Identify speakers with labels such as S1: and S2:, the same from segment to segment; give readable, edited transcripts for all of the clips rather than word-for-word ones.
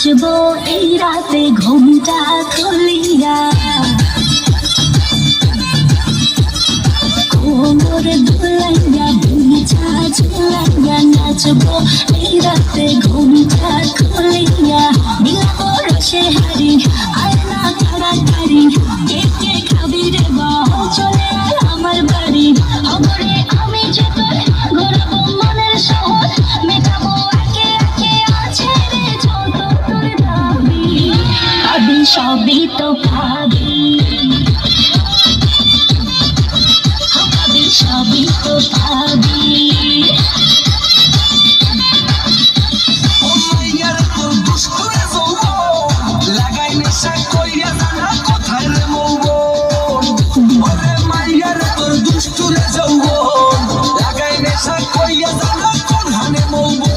S1: নাচবো এই রাতে ঘুমটা খুলিয়া, কোমর দুলাইয়া বিছা ঝুলাইয়া নাচবো এই রাতে ঘুমটা খুলিয়া। বিলাবো রসে হারি আর না তাড়াতাড়ি, কে কে খাবি রে বল চলে আয় আমার বাড়ি। খবরে আমি যে তোর ঘোরাবো মনের শহর, মেটাবো একে একে আছে রে যত তোর দাবি। পাবি সবই তো পাবি, সবই তো পাবি।
S2: লাগাই নেশা কইয়া জানা কোথায় রে মৌবন, ওরে মাইয়ার তোর দুষ্টুরে যৌবন। লাগাই নেশা কইয়া জানা কোন হানে মৌবন।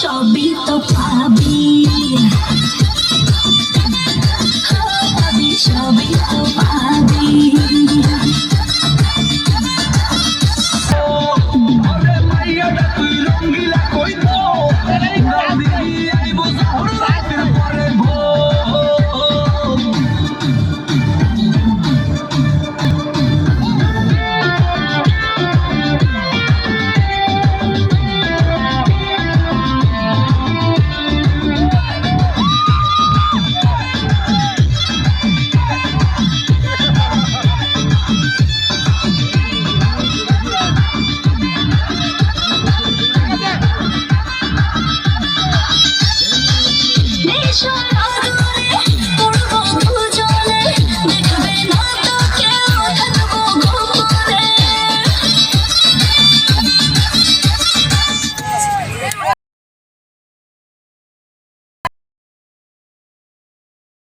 S1: সবই তো পাবি, পাবি সবই তো পাবি।
S2: ওরে মাইয়াটা তুই রঙ্গিলা কইতো